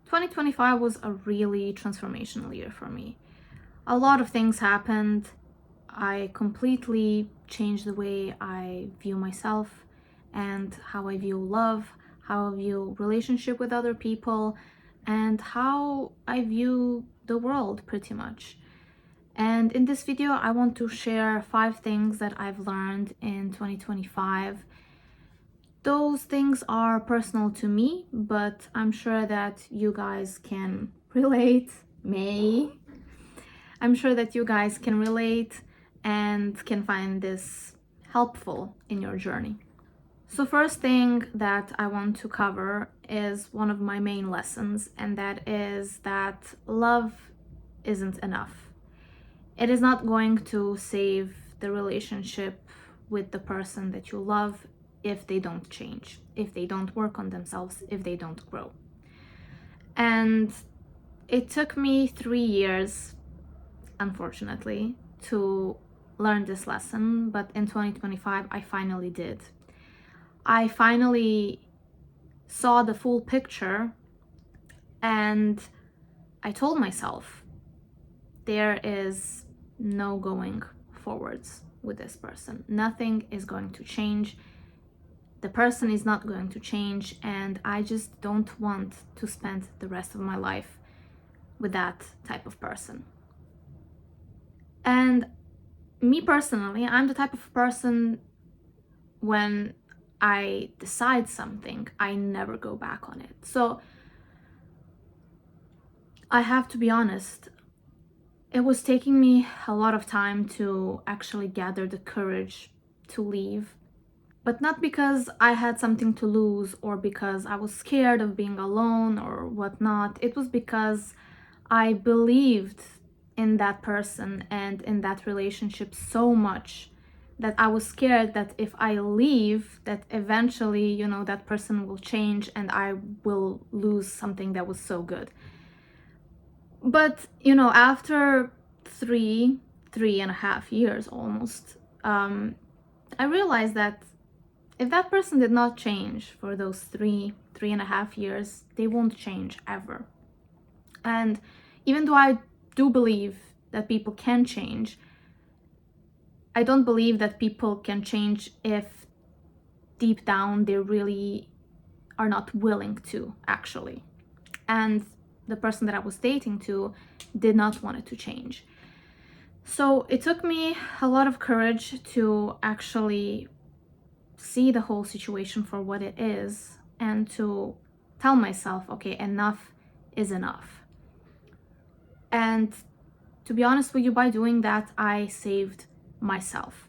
2025 was a really transformational year for me. A lot of things happened. I completely changed the way I view myself and how I view love, how I view relationship with other people, and how I view the world pretty much. And in this video, I want to share 5 things that I've learned in 2025. Those things are personal to me, but I'm sure that you guys can relate. I'm sure that you guys can relate and can find this helpful in your journey. So first thing that I want to cover is one of my main lessons, and that is that love isn't enough. It is not going to save the relationship with the person that you love if they don't change, if they don't work on themselves, if they don't grow. And it took me 3 years, unfortunately, to learn this lesson, but in 2025 I finally did. I finally saw the full picture, and I told myself there is no going forwards with this person. Nothing is going to change. The person is not going to change, and I just don't want to spend the rest of my life with that type of person. And me personally, I'm the type of person, when I decide something, I never go back on it. So I have to be honest, it was taking me a lot of time to actually gather the courage to leave. But not because I had something to lose or because I was scared of being alone or whatnot. It was because I believed in that person and in that relationship so much that I was scared that if I leave, that eventually, that person will change and I will lose something that was so good. But, after three and a half years almost, I realized that if that person did not change for those three and a half years, they won't change ever. And even though I do believe that people can change, I don't believe that people can change if deep down they really are not willing to, actually. And the person that I was dating to did not want it to change. So it took me a lot of courage to actually see the whole situation for what it is and to tell myself, okay, enough is enough. And to be honest with you, by doing that, I saved myself.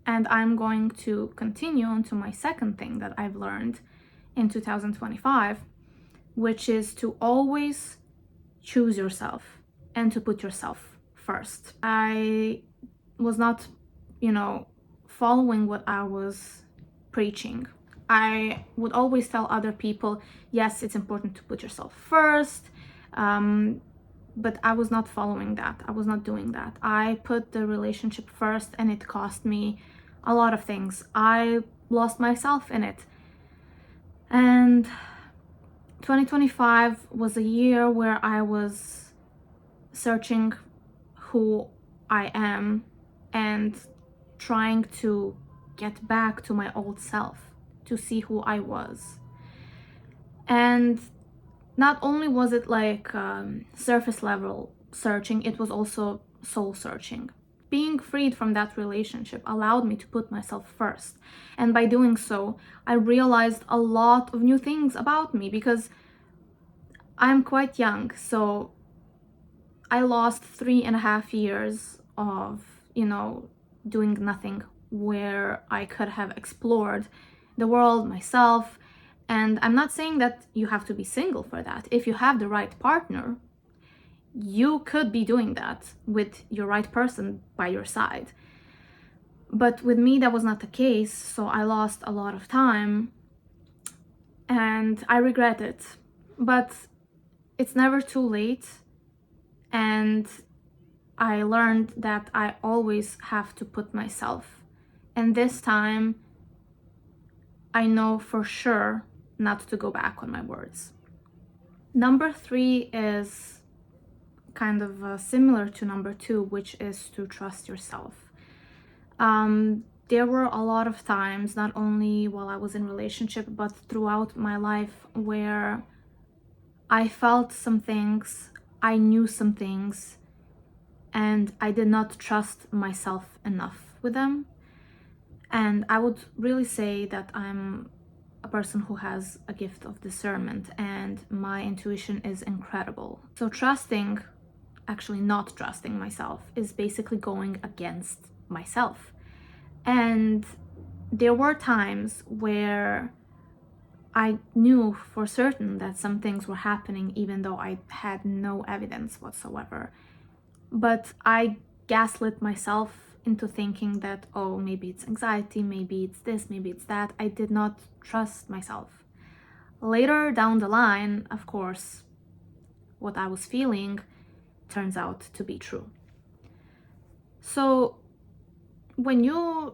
And I'm going to continue on to my second thing that I've learned in 2025, which is to always choose yourself and to put yourself first. I was not, following what I was preaching. I would always tell other people, yes, it's important to put yourself first, but I was not following that. I was not doing that. I put the relationship first, and it cost me a lot of things. I lost myself in it. And 2025 was a year where I was searching who I am and trying to get back to my old self, to see who I was. And not only was it like surface level searching, it was also soul searching. Being freed from that relationship allowed me to put myself first. And by doing so, I realized a lot of new things about me, because I'm quite young. So I lost 3.5 years of, doing nothing, where I could have explored the world myself. And I'm not saying that you have to be single for that. If you have the right partner, you could be doing that with your right person by your side. But with me, that was not the case. So I lost a lot of time and I regret it. But it's never too late. And I learned that I always have to put myself. And this time, I know for sure not to go back on my words. Number three is kind of similar to number two, which is to trust yourself. There were a lot of times, not only while I was in relationship, but throughout my life, where I felt some things, I knew some things, and I did not trust myself enough with them. And I would really say that I'm a person who has a gift of discernment, and my intuition is incredible. So actually not trusting myself, is basically going against myself. And there were times where I knew for certain that some things were happening, even though I had no evidence whatsoever. But I gaslit myself into thinking that, oh, maybe it's anxiety, maybe it's this, maybe it's that. I did not trust myself. Later down the line, of course, what I was feeling turns out to be true. So when you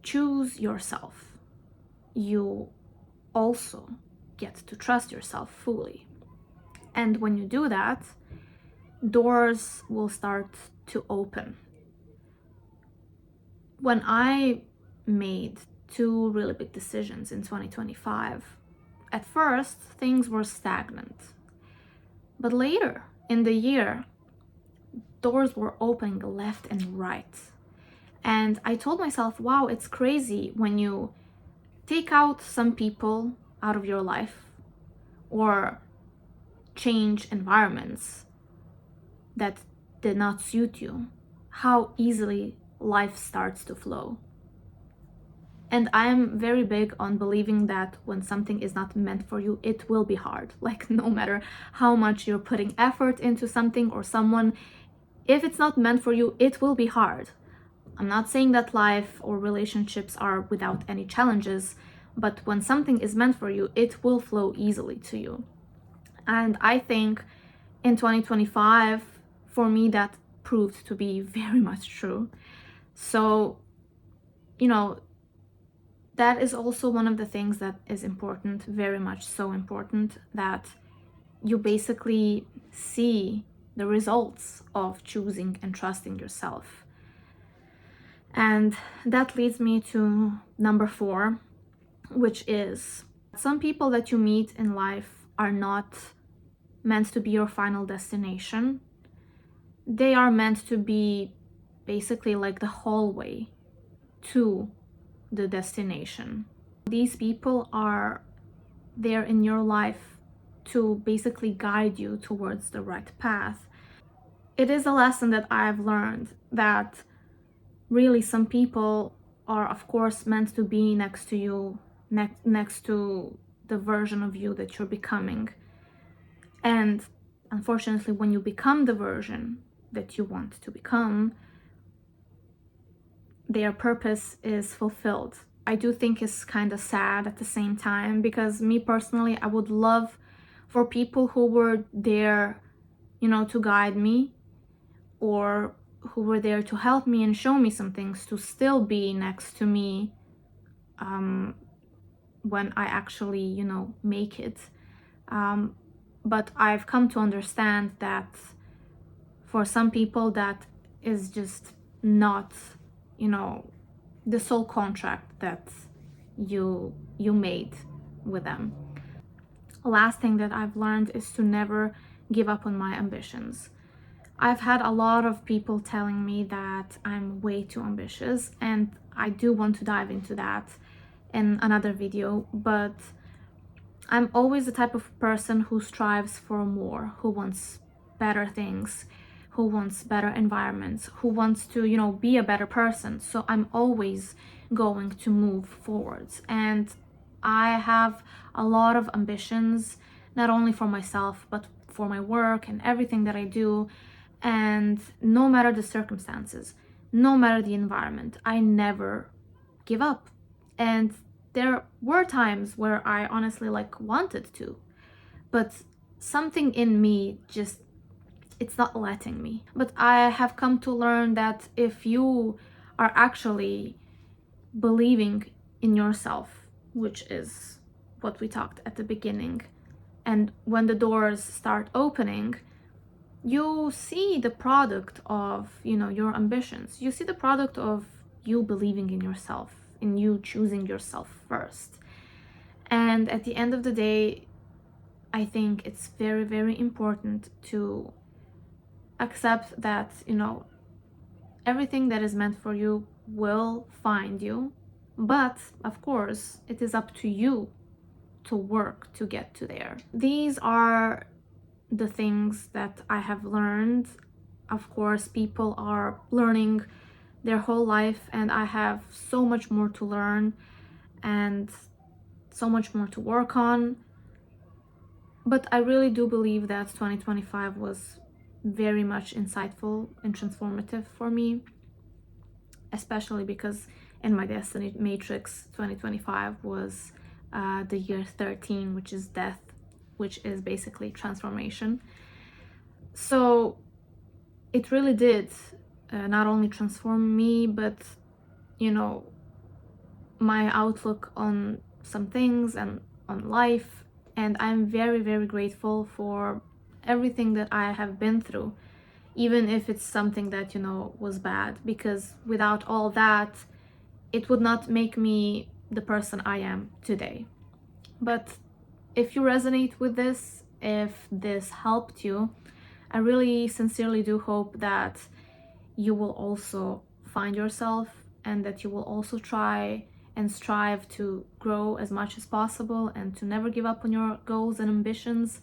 choose yourself, you also get to trust yourself fully. And when you do that, doors will start to open. When I made two really big decisions in 2025, at first things were stagnant. But later in the year, doors were opening left and right. And I told myself, wow, it's crazy when you take out some people out of your life or change environments that did not suit you, how easily life starts to flow. And I am very big on believing that when something is not meant for you, it will be hard. Like, no matter how much you're putting effort into something or someone, if it's not meant for you, it will be hard. I'm not saying that life or relationships are without any challenges, but when something is meant for you, it will flow easily to you. And I think in 2025, for me, that proved to be very much true. So, that is also one of the things that is important, very much so important, that you basically see the results of choosing and trusting yourself. And that leads me to number four, which is some people that you meet in life are not meant to be your final destination. They are meant to be basically like the hallway to the destination. These people are there in your life to basically guide you towards the right path. It is a lesson that I've learned that really some people are, of course, meant to be next to you, next to the version of you that you're becoming. And unfortunately, when you become the version that you want to become, their purpose is fulfilled. I do think it's kind of sad at the same time, because me personally, I would love for people who were there, to guide me, or who were there to help me and show me some things, to still be next to me when I actually, make it. But I've come to understand that for some people, that is just not, the sole contract that you made with them. Last thing that I've learned is to never give up on my ambitions. I've had a lot of people telling me that I'm way too ambitious, and I do want to dive into that in another video, but I'm always the type of person who strives for more, who wants better things, who wants better environments, who wants to, be a better person. So I'm always going to move forwards. And I have a lot of ambitions, not only for myself, but for my work and everything that I do. And no matter the circumstances, no matter the environment, I never give up. And there were times where I honestly wanted to, but something in me just, it's not letting me. But I have come to learn that if you are actually believing in yourself, which is what we talked at the beginning, And when the doors start opening, you see the product of, your ambitions. You see the product of you believing in yourself, in you choosing yourself first. And at the end of the day, I think it's very, very important to accept that, everything that is meant for you will find you. But of course, it is up to you to work to get to there. These are the things that I have learned. Of course, people are learning their whole life, and I have so much more to learn and so much more to work on. But I really do believe that 2025 was very much insightful and transformative for me, especially because in my destiny matrix, 2025 was the year 13, which is death, which is basically transformation. So it really did not only transform me, but my outlook on some things and on life. And I'm very, very grateful for everything that I have been through, even if it's something that, was bad, because without all that, it would not make me the person I am today. But if you resonate with this, if this helped you, I really sincerely do hope that you will also find yourself, and that you will also try and strive to grow as much as possible, and to never give up on your goals and ambitions,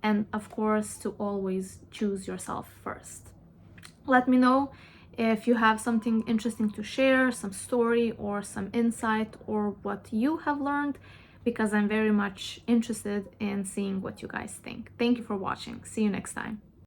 and of course to always choose yourself first. Let me know if you have something interesting to share, some story or some insight, or what you have learned, because I'm very much interested in seeing what you guys think. Thank you for watching. See you next time.